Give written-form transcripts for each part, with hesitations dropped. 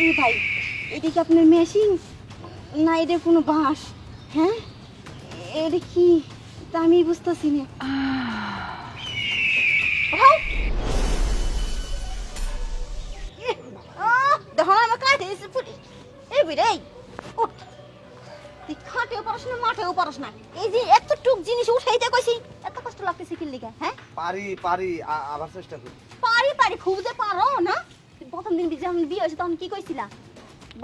এ ভাই, এটা কি আপনার মেশিন না এটা কোনো বাঁশ? হ্যাঁ, এটা কি তা আমি বুঝতেছি না। ভাই, দেখো না আমার কাছে এসে পুলিশ। এই বিরে, উঠ। তুই খাটেও পারস না, মাঠেও পারস না। এই যে এতটুক জিনিস উঠাইতে কইছি, এত কষ্ট লাগতেছে কি লিগা? হ্যাঁ, পারি আবার চেষ্টা করি। পারি খুব যে পারো না। প্রথম দিন যখন বিয়ে হয়েছে তখন কি কইছিলা?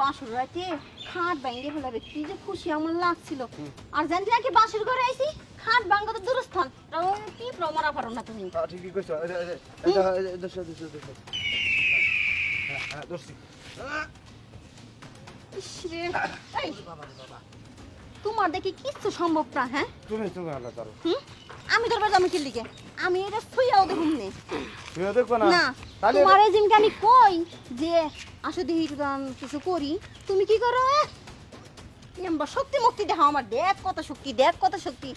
বাঁশুর রাতে খাট ভাঙিয়ে ফেলাবে, কি যে খুশি আমার লাগছিল। আর জানতে নাকি বাঁশুর ঘরে আইছি, খাট ভাঙা তো দূরস্থান। কি প্রমাণা পারো না তুমি? ঠিকই কইছো। দোস্তি ইস রে, এই, তোমার দেখি কিচ্ছু সম্ভব না। হ্যাঁ, তুমি আল্লাহ তাআলা আমি তোর বাড়ি আমি কি লিখে? আমি এটা শুইয়াও দেখুন নে। তুমি দেখো না না, তাহলে তোমার এই জিনকে আমি কই যে আসো দেখি একটু কিছু করি, তুমি কি করো? এমবা শক্তি মুক্তি দেখাও আমার, দেখ কত শক্তি, দেখ কত শক্তি।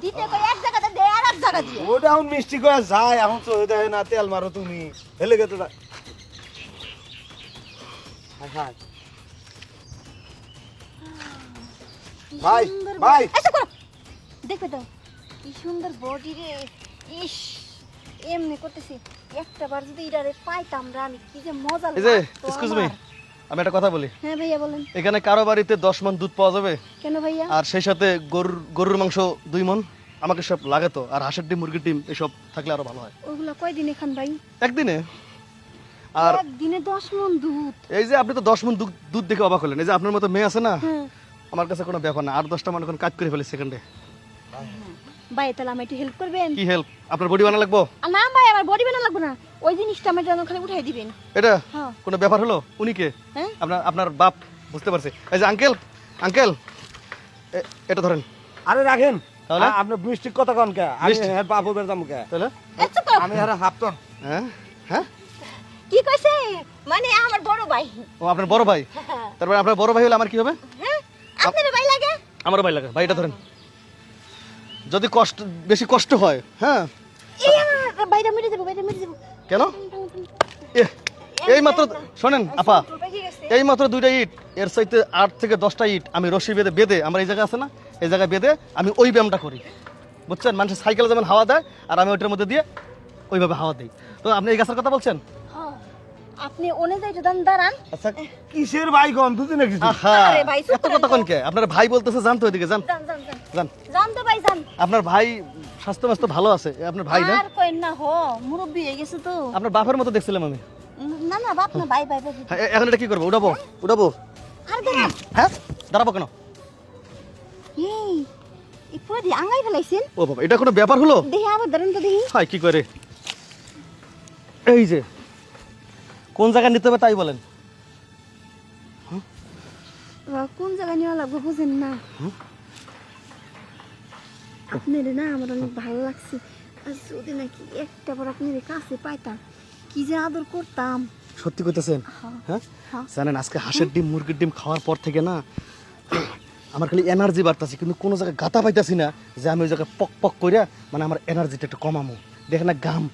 দিতে কই এক জায়গাতে দে আর এক জায়গা দিয়ে। ওটা এখন মিষ্টি করে যায়, এখন তো দেয় না, তেল মারো তুমি হেলে গেতো। হ্যাঁ ভাই, সুন্দর ভাই। এসে করো, দেখবে তো কি সুন্দর বডি রে। ইস, এমনি করতেছি। একটা বার যদি ইরারে পাইতাম রে, আমি কি যে মজা এই যে লাগতো এক্সকিউজ মি, আমার। আমি একটা কথা বলি। হ্যাঁ ভাইয়া বলেন। এখানে কারো বাড়িতে 10 মণ দুধ পাওয়া যাবে? কেন ভাইয়া? আর সেই সাথে গরুর মাংস 2 মণ। আমাকে সব লাগে তো, আর হাঁসের ডিম, মুরগির ডিম এসব থাকলে আরো ভালো হয়। ওগুলা কয়দিনে খান ভাই? একদিনে। আর একদিনে 10 মণ দুধ? এই যে আপনি তো 10 মণ দুধ দেখে অবাক হলেন। এই যে আপনার মতো মেয়ে আছে না, হ্যাঁ আমার কাছে কোনো ব্যাপার না। আর 10টা মণ এখন কাজ করে ফেলে সেকেন্ডে। ভাই, তাহলে আমি একটু হেল্প করবেন? কি হেল্প? আপনার বডি বানা লাগবো? না ভাই, আমার বডি বানা লাগবে না, ওই জিনিসটা আমার জন্য খালি উঠাই দিবেন। এটা হ্যাঁ কোনো ব্যাপার হলো? উনি কে? হ্যাঁ, আপনার বাপ, বুঝতে পারছি। এই যে আঙ্কেল এটা ধরেন। আরে রাখেন তাহলে? আপনি মিষ্টি কথা কন কে? আমি মিষ্টি? হ্যাঁ বাবু বেরদাম কে? তাহলে আচ্ছা কর। আমি আরে হাফতন। হ্যাঁ হ্যাঁ, কি কইছে? মানে আমার বড় ভাই। ও আপনার বড় ভাই? তারপরে আপনার বড় ভাই হলে আমার কি হবে? হ্যাঁ, আপনার ভাই লাগে? আমারও ভাই লাগে। ভাইটা ধরেন। যদি বেশি কষ্ট হয়, হ্যাঁ। এই আমার ভাইটা মেরে দেব, ভাইটা মেরে দেব। কেন? এই মাত্র শোনেন আপা, এই মাত্র 2টা ইট, এর চাইতে 8 থেকে 10টা ইট আমি রশি বেঁধে আমার এই জায়গা আছে না, এই জায়গায় বেঁধে আমি ওই ব্যায়ামটা করি, বুঝছেন? মানুষের সাইকেলে যেমন হাওয়া দেয়, আর আমি ওইটার মধ্যে দিয়ে ওইভাবে হাওয়া দিই। তো আপনি এই গাছের কথা বলছেন? হ্যাঁ, আপনি ওনে যাইতে দাঁড়ান। আচ্ছা, কিসের ভাই গন দুদিন না কিছু? আহা, আরে ভাই, চুপ এত কথা করেন কোন কে? আপনার ভাই বলতেছে জান তো, ওইদিকে যান যান যান যান যান। যান তো ভাই, যান। আপনার ভাই স্বাস্থ্য মাস্ত ভালো আছে, আপনার ভাই না? আর কইন না, হো মুরব্বি হয়ে গেছে তো। আপনার বাপের মতো দেখছিলাম আমি। না না বাপ না, ভাই ভাই ভাই। হ্যাঁ, এখন এটা কি করবো? উঠাবো? আর দাঁড়ান। হ্যাঁ, দাঁড়াবো কেন? এই পুরো দিয়ে আঙাই ফেলাইছেন। ও বাবা, এটা কোনো ব্যাপার হলো? দেখি আবার ধরেন তো দেখি। হাই, কি করে? এই যে কোন জায়গায় নিতে হবে তাই বলেন। কোন জায়গায় নেওয়া লাগবে বুঝেন না? আপনার না আমার অনেক ভালো লাগছে। আর যদি নাকি একটা বার আপনার কাছে পাইতাম, কি যে আদর করতাম। সত্যি কইতেছেন? হ্যাঁ, হ্যাঁ। জানেন আজকে হাঁসের ডিম, মুরগির ডিম খাওয়ার পর থেকে না আমার খালি এনার্জি বাড়তাছে, কিন্তু কোনো জায়গায় গাতা পাইতাছি না যে আমি ওই জায়গায় পক পক কইরা মানে আমার এনার্জিটা একটু কমামো। দেখেন না ঘাম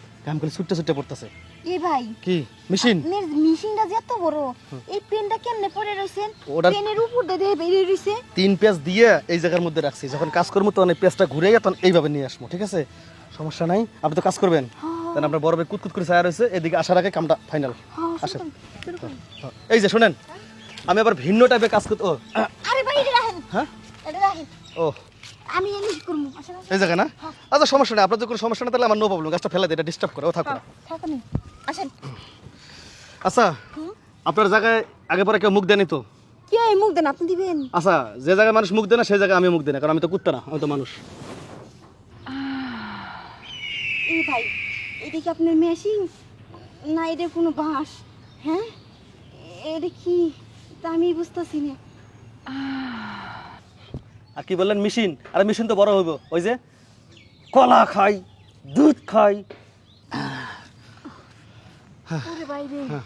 খালি ছুটতে পড়তেছে। এ ভাই, কি মেশিন? আপনার মেশিনটা যে এত বড়, এই পেনটা কেমনে পড়ে রইছেন? ওটা- পেনের উপর দিয়ে বেরিয়ে রইছে। 3 পেঁয়াজ দিয়ে এই জায়গার মধ্যে রাখছি, যখন কাজ করবো তখন এই পেঁয়াজটা ঘুরে তখন এইভাবে নিয়ে আসবো, ঠিক আছে? সমস্যা নাই, আপনি তো কাজ করবেন। তাহলে আপনার বড় ভাই কুতকুত করে ছায়া রয়েছে, এদিকে আসার আগে কামটা ফাইনাল। হ্যাঁ, আসেন। শুরু করুন। এই যে শোনেন, আমি আবার ভিন্ন টাইপের কাজ করতে। ও আরে ভাই, এটা রাখেন, হ্যাঁ, এটা রাখেন, ও আমি এনে করবো। আসেন আসেন। এই জায়গা না? আচ্ছা সমস্যা নেই, আপনার যদি কোনো সমস্যা না তাহলে আমার নো প্রবলেম, গাছটা ফেলে দিই, এটা ডিস্টার্ব করে, ও থাকবে না। থাকুন, আসেন। আচ্ছা, আপনার জায়গায় আগে পরে কেউ মুখ দেয়নি তো? কি এই মুখ দেন, আপনি দিবেন? আচ্ছা, যে জায়গায় মানুষ মুখ দেয় না সেই জায়গায় আমি মুখ দিই না, কারণ আমি তো কুত্তা না, আমি তো মানুষ। এই ভাই, এটা কি আপনার মেশিন না এটা কোনো বাঁশ? হ্যাঁ, এটা কি তা আমি বুঝতেছি না। আর কি বললেন মেশিন? আর মেশিন তো বড় হইব, ওই যে কলা খাই, দুধ খাই। ওরে ভাই রে, হ্যাঁ।